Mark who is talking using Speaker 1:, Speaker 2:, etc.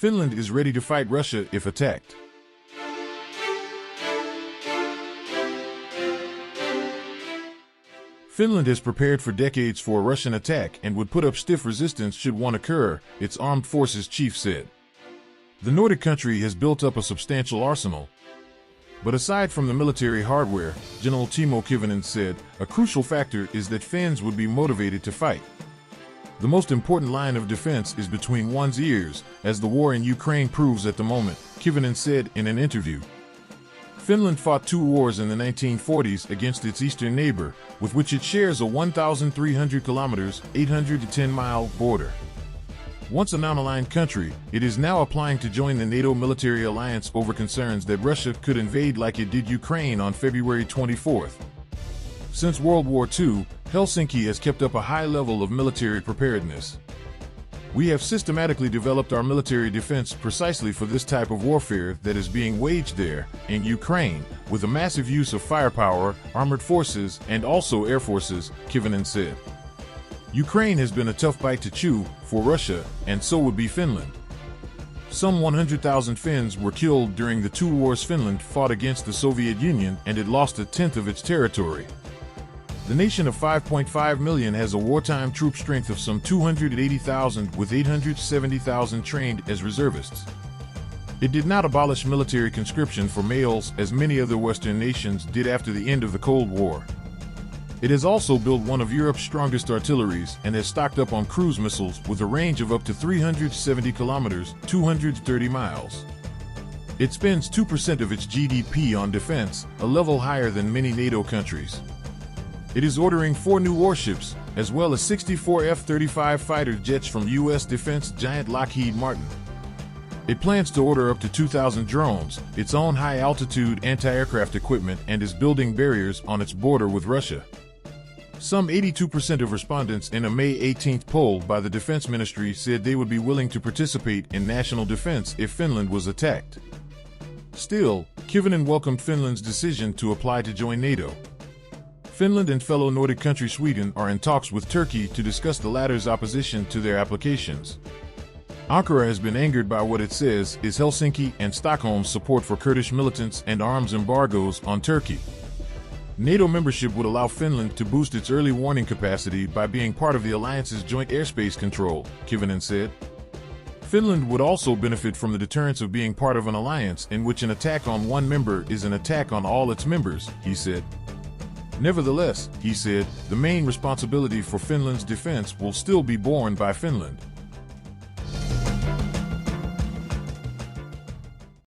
Speaker 1: Finland is ready to fight Russia if attacked. Finland has prepared for decades for a Russian attack and would put up stiff resistance should one occur, its armed forces chief said. The Nordic country has built up a substantial arsenal. But aside from the military hardware, General Timo Kivinen said, a crucial factor is that Finns would be motivated to fight. The most important line of defense is between one's ears, as the war in Ukraine proves at the moment, Kivinen said in an interview. Finland fought 2 wars in the 1940s against its eastern neighbor, with which it shares a 1,300 kilometers, 810-mile border. Once a non-aligned country, it is now applying to join the NATO military alliance over concerns that Russia could invade like it did Ukraine on February 24th. Since World War II, Helsinki has kept up a high level of military preparedness. We have systematically developed our military defense precisely for this type of warfare that is being waged there, in Ukraine, with a massive use of firepower, armored forces, and also air forces, Kivinen said. Ukraine has been a tough bite to chew for Russia, and so would be Finland. Some 100,000 Finns were killed during the 2 wars Finland fought against the Soviet Union, and it lost a tenth of its territory. The nation of 5.5 million has a wartime troop strength of some 280,000 with 870,000 trained as reservists. It did not abolish military conscription for males as many other Western nations did after the end of the Cold War. It has also built one of Europe's strongest artilleries and has stocked up on cruise missiles with a range of up to 370 kilometers, 230 miles. It spends 2% of its GDP on defense, a level higher than many NATO countries. It is ordering 4 new warships, as well as 64 F-35 fighter jets from U.S. defense giant Lockheed Martin. It plans to order up to 2,000 drones, its own high-altitude anti-aircraft equipment, and is building barriers on its border with Russia. Some 82% of respondents in a May 18th poll by the Defense Ministry said they would be willing to participate in national defense if Finland was attacked. Still, Kivinen welcomed Finland's decision to apply to join NATO. Finland and fellow Nordic country Sweden are in talks with Turkey to discuss the latter's opposition to their applications. Ankara has been angered by what it says is Helsinki and Stockholm's support for Kurdish militants and arms embargoes on Turkey. NATO membership would allow Finland to boost its early warning capacity by being part of the alliance's joint airspace control, Kivinen said. Finland would also benefit from the deterrence of being part of an alliance in which an attack on one member is an attack on all its members, he said. Nevertheless, he said, the main responsibility for Finland's defense will still be borne by Finland.